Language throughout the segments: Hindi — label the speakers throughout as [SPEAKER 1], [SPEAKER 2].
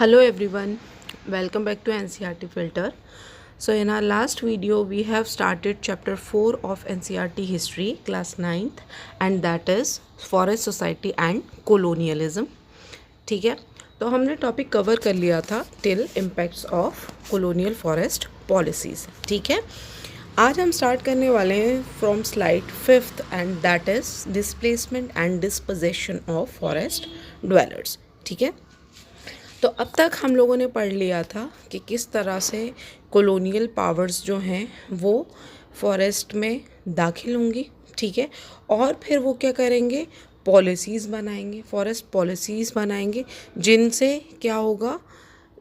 [SPEAKER 1] Hello everyone, welcome back to NCERT Filter. So in our last video we have started chapter 4 of NCERT history class 9th and that is forest society and colonialism. ठीक है, तो हमने टॉपिक कवर कर लिया था till impacts of colonial forest policies. ठीक है, आज हम स्टार्ट करने वाले हैं from slide 5th and that is displacement and disposition of forest dwellers. ठीक है, तो अब तक हम लोगों ने पढ़ लिया था कि किस तरह से कॉलोनियल पावर्स जो हैं वो फॉरेस्ट में दाखिल होंगी. ठीक है, और फिर वो क्या करेंगे, पॉलिसीज़ बनाएंगे, फॉरेस्ट पॉलिसीज़ बनाएंगे जिनसे क्या होगा,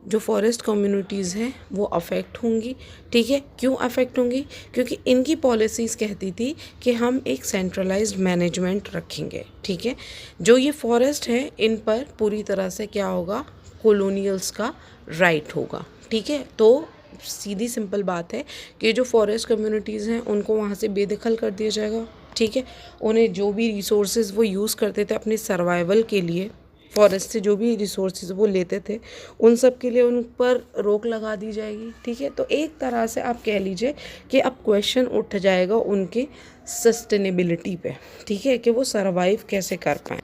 [SPEAKER 1] जो फॉरेस्ट कम्युनिटीज़ हैं वो अफेक्ट होंगी. ठीक है, क्यों अफेक्ट होंगी, क्योंकि इनकी पॉलिसीज़ कहती थी कि हम एक सेंट्रलाइज्ड मैनेजमेंट रखेंगे. ठीक है, जो ये फॉरेस्ट हैं इन पर पूरी तरह से क्या होगा, कॉलोनियल्स का राइट होगा. ठीक है, तो सीधी सिंपल बात है कि जो फॉरेस्ट कम्युनिटीज़ हैं उनको वहाँ से बेदखल कर दिया जाएगा. ठीक है, उन्हें जो भी रिसोर्सेज वो यूज़ करते थे अपने सर्वाइवल के लिए, फॉरेस्ट से जो भी रिसोर्सेज वो लेते थे उन सब के लिए उन पर रोक लगा दी जाएगी. ठीक है, तो एक तरह से आप कह लीजिए कि अब क्वेश्चन उठ जाएगा उनके सस्टेनेबिलिटी पे. ठीक है, कि वो सर्वाइव कैसे कर पाएँ.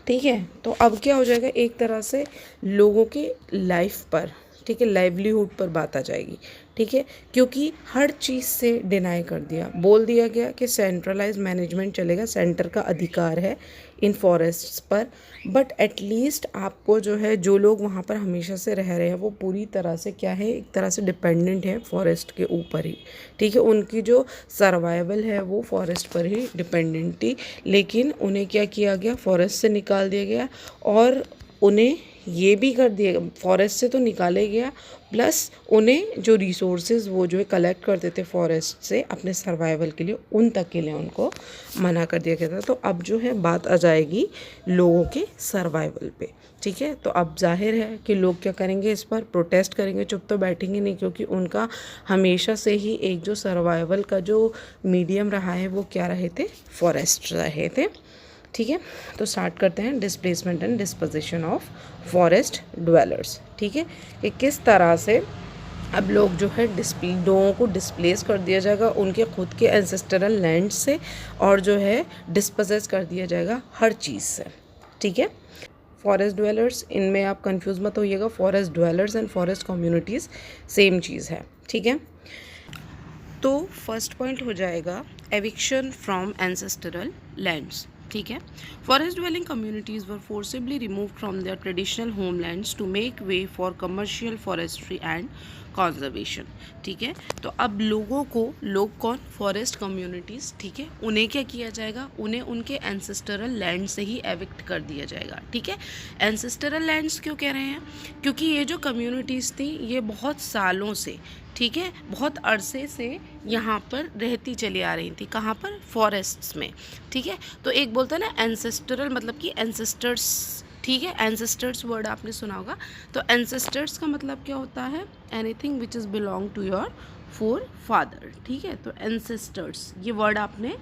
[SPEAKER 1] ठीक है, तो अब क्या हो जाएगा, एक तरह से लोगों के लाइफ पर, ठीक है, लाइवलीहुड पर बात आ जाएगी. ठीक है, क्योंकि हर चीज़ से डिनाई कर दिया, बोल दिया गया कि सेंट्रलाइज मैनेजमेंट चलेगा, सेंटर का अधिकार है इन फॉरेस्ट्स पर, बट एटलीस्ट आपको जो है, जो लोग वहाँ पर हमेशा से रह रहे हैं वो पूरी तरह से क्या है, एक तरह से डिपेंडेंट है फॉरेस्ट के ऊपर ही. ठीक है, उनकी जो सर्वाइवल है वो फॉरेस्ट पर ही डिपेंडेंट थी, लेकिन उन्हें क्या किया गया, फॉरेस्ट से निकाल दिया गया. और उन्हें ये भी कर दिया, फॉरेस्ट से तो निकाले गया, प्लस उन्हें जो रिसोर्सेज वो जो है कलेक्ट करते थे फॉरेस्ट से अपने सर्वाइवल के लिए, उन तक के लिए उनको मना कर दिया गया था. तो अब जो है बात आ जाएगी लोगों के सर्वाइवल पे. ठीक है, तो अब जाहिर है कि लोग क्या करेंगे, इस पर प्रोटेस्ट करेंगे, चुप तो बैठेंगे नहीं, क्योंकि उनका हमेशा से ही एक जो सर्वाइवल का जो मीडियम रहा है वो क्या रहे थे, फॉरेस्ट रहे थे. ठीक है, तो स्टार्ट करते हैं displacement and disposition of forest dwellers. ठीक है, कि किस तरह से अब लोग जो है लोगों को डिस्प्लेस कर दिया जाएगा उनके खुद के एंसेस्टरल लैंड से, और जो है डिस्पोजेस कर दिया जाएगा हर चीज़ से. ठीक है, फॉरेस्ट ड्वेलर्स, इनमें आप कंफ्यूज मत होइएगा, forest dwellers and forest communities same चीज़ है. ठीक है, तो फर्स्ट पॉइंट हो जाएगा एविक्शन फ्रॉम एंसेस्टरल लैंड्स. ठीक है, forest dwelling communities were forcibly remove from their traditional homelands to make way for commercial forestry and conservation. ठीक है, तो अब लोगों को, लोग कौन, फॉरेस्ट कम्युनिटीज़, ठीक है, उन्हें क्या किया जाएगा, उन्हें उनके एंसेस्टरल लैंड से ही एविक्ट कर दिया जाएगा. ठीक है, एंसेस्टरल लैंड्स क्यों कह रहे हैं, क्योंकि ये जो कम्युनिटीज़ थी ये बहुत सालों से, ठीक है, बहुत अरसे से यहाँ पर रहती चली आ रही थी. कहाँ पर, फॉरेस्ट्स में. ठीक है, तो एक बोलता है ना एंसेस्टरल, मतलब कि एंसेस्टर्स. ठीक है, एंसेस्टर्स वर्ड आपने सुना होगा. तो एंसेस्टर्स का मतलब क्या होता है, anything which is belong to your forefather. ठीक है, तो एंसेस्टर्स ये वर्ड आपने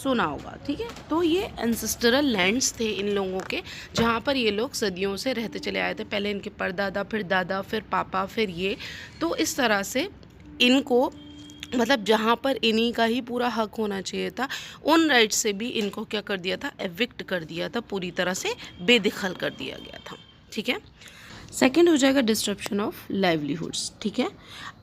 [SPEAKER 1] सुना होगा. ठीक है, तो ये एंसेस्टरल लैंड्स थे इन लोगों के, जहाँ पर ये लोग सदियों से रहते चले आए थे. पहले इनके परदादा, फिर दादा, फिर पापा, फिर ये. तो इस तरह से इनको, मतलब जहाँ पर इन्हीं का ही पूरा हक होना चाहिए था, उन राइट से भी इनको क्या कर दिया था, एविक्ट कर दिया था, पूरी तरह से बेदखल कर दिया गया था. ठीक है, सेकंड हो जाएगा डिस्ट्रप्शन ऑफ लाइवलीहुड्स. ठीक है,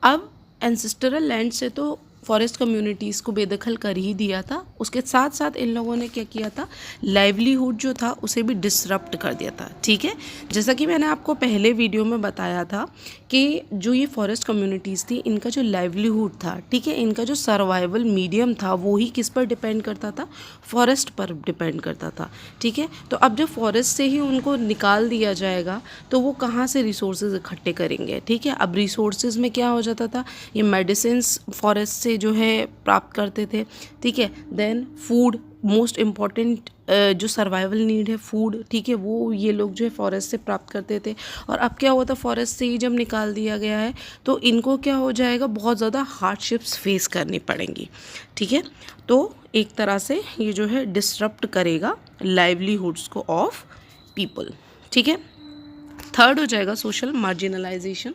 [SPEAKER 1] अब एंसेस्टरल लैंड से तो फॉरेस्ट कम्युनिटीज़ को बेदखल कर ही दिया था, उसके साथ साथ इन लोगों ने क्या किया था, लाइवलीहुड जो था उसे भी डिसरप्ट कर दिया था. ठीक है, जैसा कि मैंने आपको पहले वीडियो में बताया था कि जो ये फॉरेस्ट कम्युनिटीज़ थी इनका जो लाइवलीहुड था, ठीक है, इनका जो सर्वाइवल मीडियम था वो ही किस पर डिपेंड करता था, फॉरेस्ट पर डिपेंड करता था. ठीक है, तो अब जब फॉरेस्ट से ही उनको निकाल दिया जाएगा तो वो कहाँ से रिसोर्सेज इकट्ठे करेंगे. ठीक है, अब रिसोर्सेज में क्या हो जाता था, ये मेडिसिन्स फॉरेस्ट से जो है प्राप्त करते थे. ठीक है, देन फूड, मोस्ट इम्पॉर्टेंट जो सर्वाइवल नीड है फूड. ठीक है, वो ये लोग जो है फॉरेस्ट से प्राप्त करते थे. और अब क्या हुआ था, फॉरेस्ट से ही जब निकाल दिया गया है तो इनको क्या हो जाएगा, बहुत ज़्यादा हार्डशिप्स फेस करनी पड़ेंगी. ठीक है, तो एक तरह से ये जो है डिसरप्ट करेगा लाइवलीहुड्स को ऑफ पीपल. ठीक है, थर्ड हो जाएगा social marginalisation,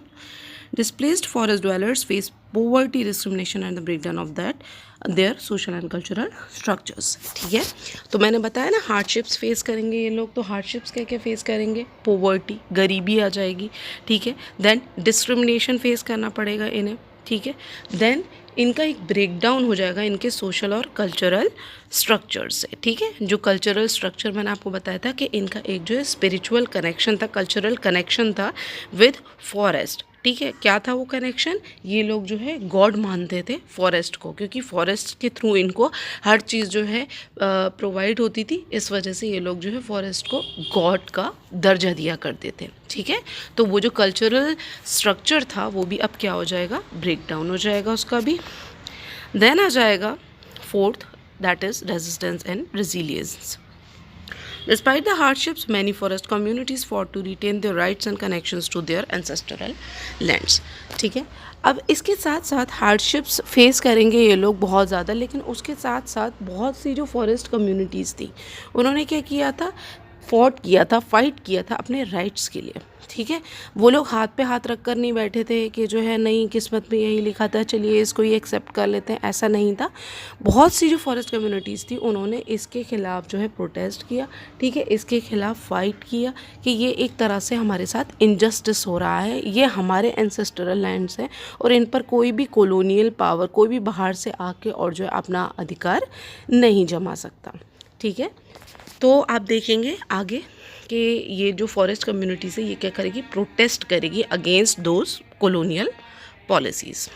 [SPEAKER 1] displaced forest dwellers face poverty, discrimination and the breakdown of that their social and cultural structures। ठीक है, तो मैंने बताया ना हार्डशिप्स फेस करेंगे ये लोग, तो हार्डशिप्स क्या क्या फेस करेंगे, पोवर्टी, गरीबी आ जाएगी, ठीक है, देन डिस्क्रिमिनेशन फेस करना पड़ेगा इन्हें, ठीक है, देन इनका एक ब्रेकडाउन हो जाएगा इनके सोशल और कल्चरल स्ट्रक्चर से, ठीक है। जो कल्चरल स्ट्रक्चर मैंने आपको बताया था कि इनका एक जो है स्पिरिचुअल कनेक्शन था, कल्चरल कनेक्शन था विद फॉरेस्ट, ठीक है। क्या था वो कनेक्शन, ये लोग जो है गॉड मानते थे फॉरेस्ट को, क्योंकि फॉरेस्ट के थ्रू इनको हर चीज़ जो है प्रोवाइड होती थी, इस वजह से ये लोग जो है फॉरेस्ट को गॉड का दर्जा दिया करते थे, ठीक है। तो वो जो कल्चरल स्ट्रक्चर था वो भी अब क्या हो जाएगा, ब्रेक डाउन हो जाएगा उसका भी। देन आ जाएगा fourth, that is resistance and resilience. Despite the hardships, many forest communities fought to retain their rights and connections to their ancestral lands। ठीक है, अब इसके साथ साथ हार्डशिप्स फेस करेंगे ये लोग बहुत ज़्यादा, लेकिन उसके साथ साथ बहुत सी जो फॉरेस्ट कम्युनिटीज़ थी उन्होंने क्या किया था, फॉट किया था, फाइट किया था अपने राइट्स के लिए, ठीक है। वो लोग हाथ पे हाथ रख कर नहीं बैठे थे कि जो है नहीं किस्मत में यही लिखा था चलिए इसको ही एक्सेप्ट कर लेते हैं, ऐसा नहीं था। बहुत सी जो फॉरेस्ट कम्युनिटीज़ थी उन्होंने इसके ख़िलाफ़ जो है प्रोटेस्ट किया, ठीक है, इसके ख़िलाफ़ फाइट किया कि ये एक तरह से हमारे साथ इनजस्टिस हो रहा है, ये हमारे एंसेस्ट्रल लैंड्स हैं और इन पर कोई भी कॉलोनियल पावर, कोई भी बाहर से आके और जो है अपना अधिकार नहीं जमा सकता, ठीक है। तो आप देखेंगे आगे कि ये जो फॉरेस्ट कम्युनिटीज़ है ये क्या करेगी, प्रोटेस्ट करेगी against those colonial policies.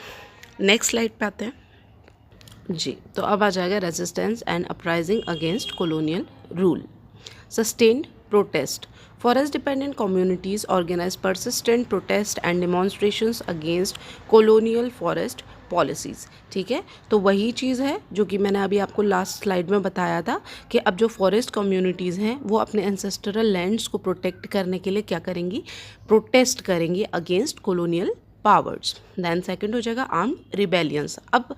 [SPEAKER 1] Next slide पे आते हैं जी। तो अब आ जाएगा resistance and uprising against colonial rule. Sustained protest, forest dependent communities organize persistent protest and demonstrations against colonial forest policies, ठीक है। तो वही चीज़ है जो कि मैंने अभी आपको लास्ट स्लाइड में बताया था कि अब जो फॉरेस्ट कम्युनिटीज़ हैं वो अपने एंसेस्ट्रल लैंड्स को प्रोटेक्ट करने के लिए क्या करेंगी, प्रोटेस्ट करेंगी against colonial powers. Then second हो जाएगा आर्म्ड रिबेलियंस। अब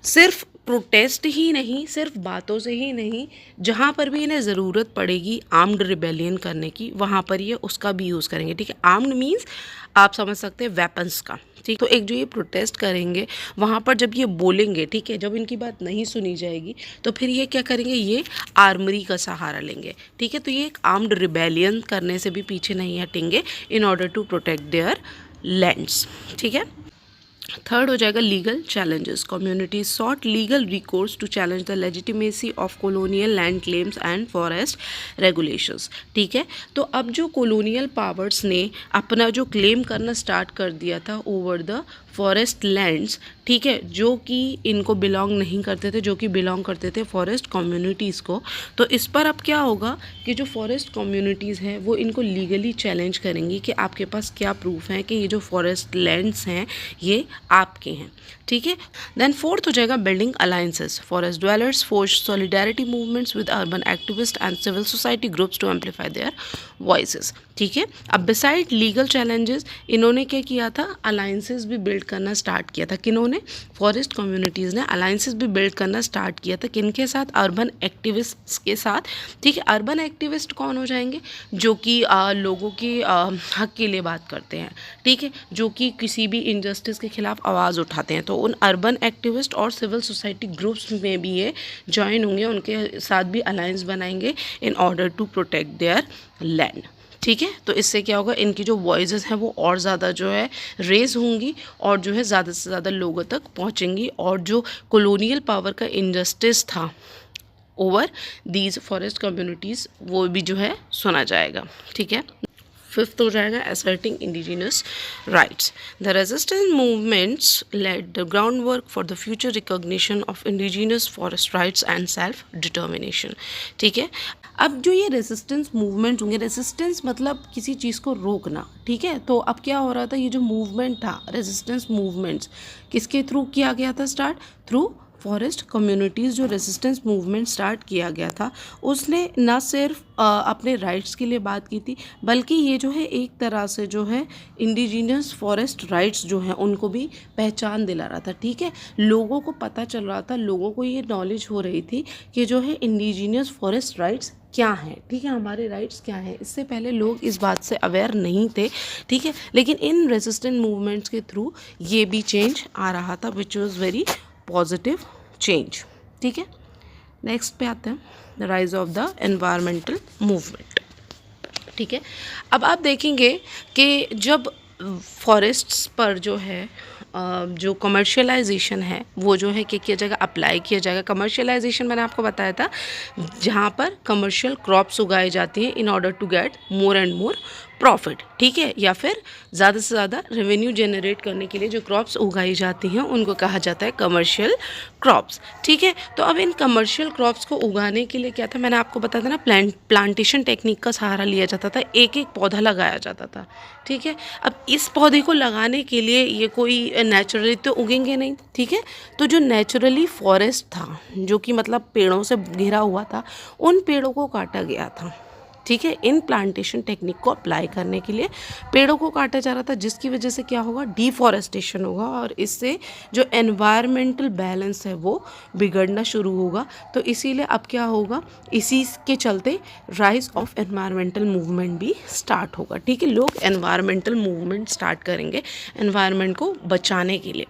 [SPEAKER 1] सिर्फ प्रोटेस्ट ही नहीं, सिर्फ बातों से ही नहीं, जहाँ पर भी इन्हें ज़रूरत पड़ेगी आर्म्ड रिबेलियन करने की वहाँ पर ये उसका भी यूज़ करेंगे, ठीक है। आर्म्ड मीन्स आप समझ सकते हैं वेपन्स का, ठीक। तो एक जो ये प्रोटेस्ट करेंगे वहाँ पर जब ये बोलेंगे, ठीक है, जब इनकी बात नहीं सुनी जाएगी तो फिर ये क्या करेंगे, ये आर्मरी का सहारा लेंगे, ठीक है। तो ये एक आर्म्ड रिबेलियन करने से भी पीछे नहीं हटेंगे in order to protect their lands, ठीक है। थर्ड हो जाएगा legal challenges. Communities sought legal recourse to challenge the legitimacy of colonial land claims and forest regulations, ठीक है। तो अब जो कॉलोनियल पावर्स ने अपना जो क्लेम करना स्टार्ट कर दिया था ओवर द फॉरेस्ट लैंड्स, ठीक है, जो कि इनको बिलोंग नहीं करते थे, जो कि बिलोंग करते थे फॉरेस्ट कम्युनिटीज़ को, तो इस पर अब क्या होगा कि जो फॉरेस्ट कम्युनिटीज़ हैं वो इनको लीगली चैलेंज करेंगी कि आपके पास क्या प्रूफ है कि ये जो फॉरेस्ट लैंड्स हैं ये आपके हैं, ठीक है। देन फोर्थ हो जाएगा building alliances. Forest dwellers forge solidarity movements with urban activist and civil society groups to amplify their voices, ठीक है। अब बिसाइड लीगल चैलेंजेस इन्होंने क्या किया था, अलायंसेस भी बिल्ड करना स्टार्ट किया था। किन्होंने, फॉरेस्ट कम्युनिटीज़ ने अलायंसेस भी बिल्ड करना स्टार्ट किया था। किनके साथ, अर्बन एक्टिविस्ट्स के साथ, ठीक है। अर्बन एक्टिविस्ट कौन हो जाएंगे, जो कि लोगों के हक के लिए बात करते हैं, ठीक है, जो कि किसी भी इनजस्टिस के खिलाफ आवाज़ उठाते हैं। तो उन अर्बन एक्टिविस्ट और सिविल सोसाइटी ग्रुप्स में भी ये ज्वाइन होंगे, उनके साथ भी अलायंस बनाएंगे in order to protect their land, ठीक है। तो इससे क्या होगा, इनकी जो वॉइसेस हैं वो और ज़्यादा जो है रेज होंगी और जो है ज़्यादा से ज़्यादा लोगों तक पहुंचेंगी और जो कॉलोनियल पावर का इनजस्टिस था ओवर दीज फॉरेस्ट कम्युनिटीज़ वो भी जो है सुना जाएगा, ठीक है। फिफ्थ हो जाएगा asserting indigenous rights. The resistance movements laid the groundwork for the future recognition of indigenous forest rights and self-determination, ठीक है। अब जो ये रेजिस्टेंस मूवमेंट होंगे, रेजिस्टेंस मतलब किसी चीज़ को रोकना, ठीक है। तो अब क्या हो रहा था, ये जो मूवमेंट था रेजिस्टेंस मूवमेंट्स किसके थ्रू किया गया था स्टार्ट, थ्रू फॉरेस्ट कम्युनिटीज़ जो रेजिस्टेंस मूवमेंट स्टार्ट किया गया था उसने न सिर्फ अपने राइट्स के लिए बात की थी, बल्कि ये जो है एक तरह से जो है इंडिजीनियस फॉरेस्ट राइट्स जो हैं उनको भी पहचान दिला रहा था। ठीक है, लोगों को पता चल रहा था, लोगों को ये नॉलेज हो रही थी कि जो है इंडिजीनियस फॉरेस्ट राइट्स क्या हैं। ठीक है, हमारे राइट्स क्या हैं। इससे पहले लोग इस बात से अवेयर नहीं थे। ठीक है, लेकिन इन रेजिस्टेंट मूवमेंट्स के थ्रू ये भी चेंज आ रहा था, which was very positive change. ठीक है, नेक्स्ट पे आते हैं, the rise of the environmental movement. ठीक है, अब आप देखेंगे कि जब फॉरेस्ट्स पर जो है जो कमर्शियलाइजेशन है वो जो है क्या किया जाएगा, अप्लाई किया जाएगा। कमर्शियलाइजेशन मैंने आपको बताया था, जहाँ पर कमर्शियल क्रॉप्स उगाई जाती हैं in order to get more and more profit. ठीक है, या फिर ज़्यादा से ज़्यादा रेवेन्यू जनरेट करने के लिए जो क्रॉप्स उगाई जाती हैं उनको कहा जाता है कमर्शियल क्रॉप्स। ठीक है, तो अब इन कमर्शियल क्रॉप्स को उगाने के लिए क्या था, मैंने आपको बताया था ना, प्लांटेशन टेक्निक का सहारा लिया जाता था, एक एक पौधा लगाया जाता था। ठीक है, अब इस पौधे को लगाने के लिए ये कोई नेचुरली तो उगेंगे नहीं। ठीक है, तो जो नेचुरली फॉरेस्ट था, जो कि मतलब पेड़ों से घिरा हुआ था, उन पेड़ों को काटा गया था। ठीक है, इन प्लांटेशन टेक्निक को अप्लाई करने के लिए पेड़ों को काटा जा रहा था, जिसकी वजह से क्या होगा, डिफॉरेस्टेशन होगा और इससे जो एनवायरमेंटल बैलेंस है वो बिगड़ना शुरू होगा। तो इसीलिए अब क्या होगा, इसी के चलते राइज ऑफ एनवायरमेंटल मूवमेंट भी स्टार्ट होगा। ठीक है, लोग एनवायरमेंटल मूवमेंट स्टार्ट करेंगे एनवायरमेंट को बचाने के लिए।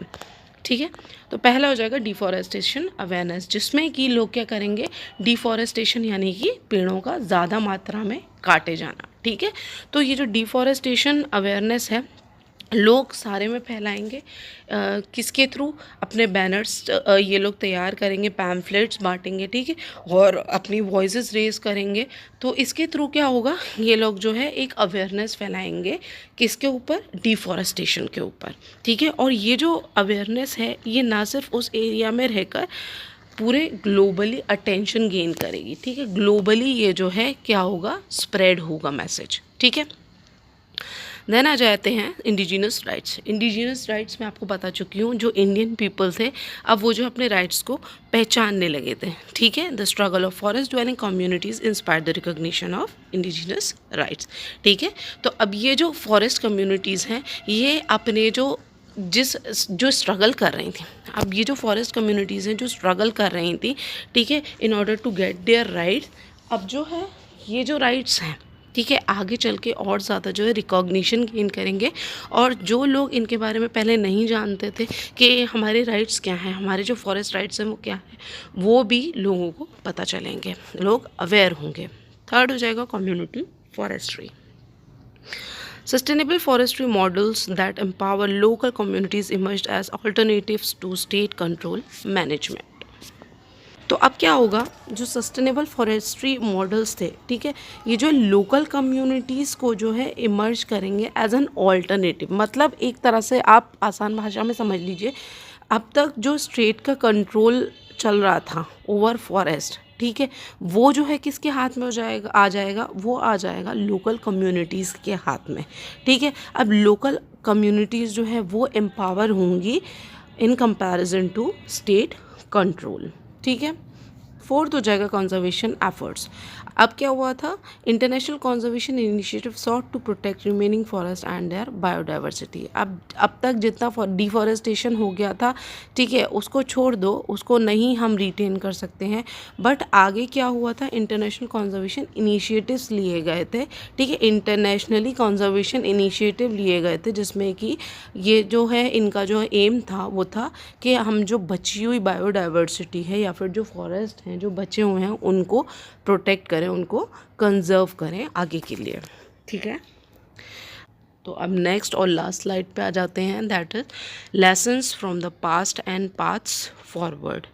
[SPEAKER 1] ठीक है, तो पहला हो जाएगा डिफॉरेस्टेशन अवेयरनेस, जिसमें कि लोग क्या करेंगे, डिफॉरेस्टेशन यानी कि पेड़ों का ज़्यादा मात्रा में काटे जाना। ठीक है, तो ये जो डिफॉरेस्टेशन अवेयरनेस है लोग सारे में फैलाएंगे। किसके थ्रू, अपने बैनर्स ये लोग तैयार करेंगे, पैम्फलेट्स बांटेंगे। ठीक है, और अपनी वॉइसेस रेज करेंगे। तो इसके थ्रू क्या होगा, ये लोग जो है एक अवेयरनेस फैलाएंगे, किसके ऊपर, डिफॉरेस्टेशन के ऊपर। ठीक है, और ये जो अवेयरनेस है ये ना सिर्फ उस एरिया में रहकर पूरे ग्लोबली अटेंशन गेन करेगी। ठीक है, ग्लोबली ये जो है क्या होगा, स्प्रेड होगा मैसेज। ठीक है, देन आ जाते हैं इंडिजिनस राइट्स। इंडिजिनस राइट्स मैं आपको बता चुकी हूँ, जो इंडियन पीपल थे अब वो जो अपने राइट्स को पहचानने लगे थे। ठीक है, the struggle of forest dwelling communities inspire the recognition of indigenous rights. ठीक है, तो अब ये जो फॉरेस्ट कम्युनिटीज़ हैं ये अपने जो स्ट्रगल कर रही थी, अब ये जो फॉरेस्ट कम्युनिटीज़ हैं जो स्ट्रगल कर रही थी, ठीक है, in order to get their rights, अब जो है ये जो राइट्स हैं, ठीक है, आगे चल के और ज़्यादा जो है रिकॉग्निशन गेन करेंगे। और जो लोग इनके बारे में पहले नहीं जानते थे कि हमारे राइट्स क्या हैं, हमारे जो फॉरेस्ट राइट्स हैं वो क्या है, वो भी लोगों को पता चलेंगे, लोग अवेयर होंगे। थर्ड हो जाएगा community forestry. Sustainable forestry models that empower local communities emerged as alternatives to state control management. तो अब क्या होगा, जो सस्टेनेबल फॉरेस्ट्री मॉडल्स थे, ठीक है, ये जो लोकल कम्युनिटीज़ को जो है इमर्ज करेंगे एज एन ऑल्टरनेटिव। मतलब एक तरह से आप आसान भाषा में समझ लीजिए, अब तक जो स्टेट का कंट्रोल चल रहा था ओवर फॉरेस्ट, ठीक है, वो जो है किसके हाथ में आ जाएगा लोकल कम्युनिटीज़ के हाथ में। ठीक है, अब लोकल कम्युनिटीज़ जो है वो एम्पावर होंगी in comparison to state control. ठीक है, फोर्थ हो जाएगा कंजर्वेशन एफर्ट्स। अब क्या हुआ था, international conservation initiative sought to protect remaining forest and their biodiversity. अब तक जितना डिफॉरेस्टेशन हो गया था, ठीक है, उसको छोड़ दो, उसको नहीं हम रिटेन कर सकते हैं, बट आगे क्या हुआ था, इंटरनेशनल कंजर्वेशन इनिशिएटिव्स लिए गए थे। ठीक है, इंटरनेशनली कंजर्वेशन इनिशिएटिव लिए गए थे, जिसमें कि ये जो है इनका जो एम था वो था कि हम जो बची हुई बायोडाइवर्सिटी है या फिर जो फॉरेस्ट हैं जो बचे हुए हैं उनको प्रोटेक्ट करें, उनको कंजर्व करें आगे के लिए। ठीक है, तो अब नेक्स्ट और लास्ट स्लाइड पे आ जाते हैं, that is lessons from the past and paths forward.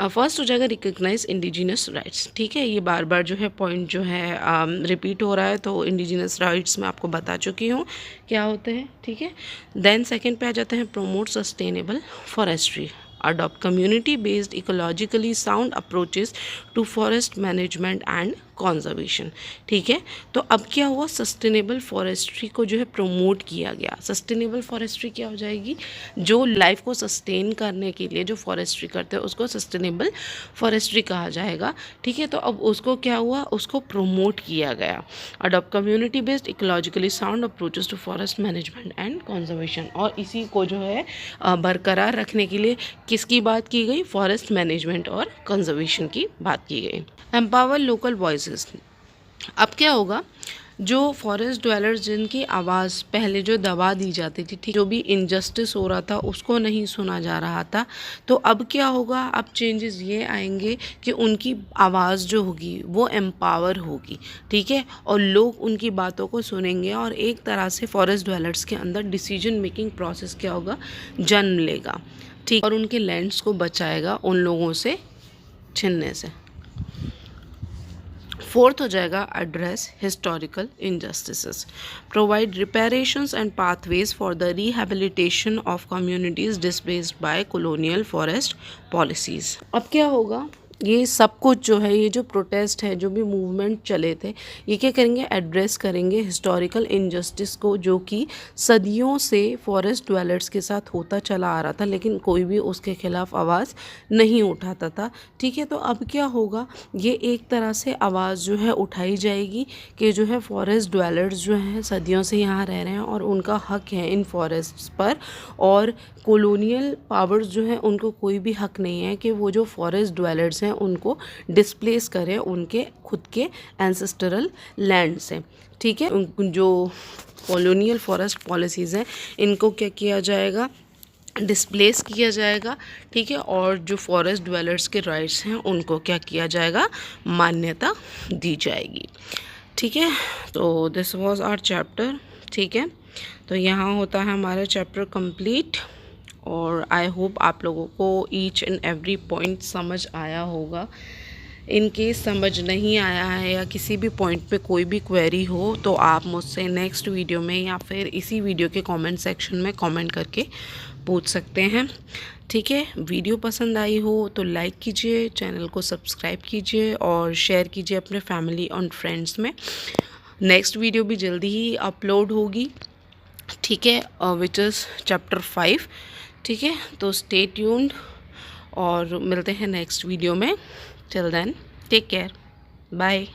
[SPEAKER 1] First हो जाएगा रिकग्नाइज इंडिजिनस राइट्स। ठीक है, ये बार बार जो है पॉइंट जो है रिपीट हो रहा है, तो इंडिजिनस राइट्स मैं आपको बता चुकी हूँ क्या होते हैं। ठीक है, देन सेकेंड पे आ जाते हैं promote sustainable forestry, adopt community based ecologically sound approaches to forest management and conservation. ठीक है, तो अब क्या हुआ, सस्टेनेबल फॉरेस्ट्री को जो है प्रमोट किया गया। सस्टेनेबल फॉरेस्ट्री क्या हो जाएगी, जो लाइफ को सस्टेन करने के लिए जो फॉरेस्ट्री करते हैं उसको सस्टेनेबल फॉरेस्ट्री कहा जाएगा। ठीक है, तो अब उसको क्या हुआ, उसको प्रमोट किया गया। Adopt community based ecologically sound approaches to forest management and conservation, और इसी को जो है बरकरार रखने के लिए किसकी बात की गई, फॉरेस्ट मैनेजमेंट और कंजर्वेशन की बात की गई। एम्पावर लोकल वॉइसेस, अब क्या होगा, जो फॉरेस्ट ड्वेलर्स जिनकी आवाज़ पहले जो दबा दी जाती थी, ठीक, जो भी इनजस्टिस हो रहा था उसको नहीं सुना जा रहा था, तो अब क्या होगा, अब चेंजेस ये आएंगे कि उनकी आवाज़ जो होगी वो एम्पावर होगी। ठीक है, और लोग उनकी बातों को सुनेंगे और एक तरह से फॉरेस्ट ड्वेलर्स के अंदर डिसीजन मेकिंग प्रोसेस क्या होगा, जन्म लेगा। ठीक, और उनके लैंड्स को बचाएगा उन लोगों से छीनने से। फोर्थ हो जाएगा, address historical injustices, provide reparations and pathways for the rehabilitation of communities displaced by colonial forest policies. अब क्या होगा, ये सब कुछ जो है, ये जो प्रोटेस्ट है, जो भी मूवमेंट चले थे, ये क्या करेंगे, एड्रेस करेंगे हिस्टोरिकल इनजस्टिस को जो कि सदियों से फॉरेस्ट ड्वेलर्स के साथ होता चला आ रहा था, लेकिन कोई भी उसके खिलाफ आवाज़ नहीं उठाता था। ठीक है, तो अब क्या होगा, ये एक तरह से आवाज़ जो है उठाई जाएगी कि जो है फॉरेस्ट ड्वेलर्स जो हैं सदियों से यहाँ रह रहे हैं और उनका हक है इन फॉरेस्ट्स पर, और कॉलोनियल पावर्स जो हैं उनको कोई भी हक नहीं है कि वो जो फॉरेस्ट ड्वेलर्स हैं उनको डिस्प्लेस करें उनके खुद के एंसेस्टरल लैंड से। ठीक है, जो कॉलोनियल फॉरेस्ट पॉलिसीज़ हैं इनको क्या किया जाएगा, डिस्प्लेस किया जाएगा। ठीक है, और जो फॉरेस्ट ड्वेलर्स के राइट्स हैं उनको क्या किया जाएगा, मान्यता दी जाएगी। ठीक है, तो दिस वाज आवर चैप्टर। ठीक है, तो यहाँ होता है हमारा चैप्टर कंप्लीट, और आई होप आप लोगों को ईच एंड एवरी पॉइंट समझ आया होगा। इन केस समझ नहीं आया है या किसी भी पॉइंट पे कोई भी क्वेरी हो तो आप मुझसे नेक्स्ट वीडियो में या फिर इसी वीडियो के कमेंट सेक्शन में कमेंट करके पूछ सकते हैं। ठीक है, वीडियो पसंद आई हो तो लाइक कीजिए, चैनल को सब्सक्राइब कीजिए और शेयर कीजिए अपने फैमिली और फ्रेंड्स में। नेक्स्ट वीडियो भी जल्दी ही अपलोड होगी। ठीक है, विच इज़ चैप्टर 5। ठीक है, तो स्टे ट्यून्ड और मिलते हैं नेक्स्ट वीडियो में। Till then take care, bye.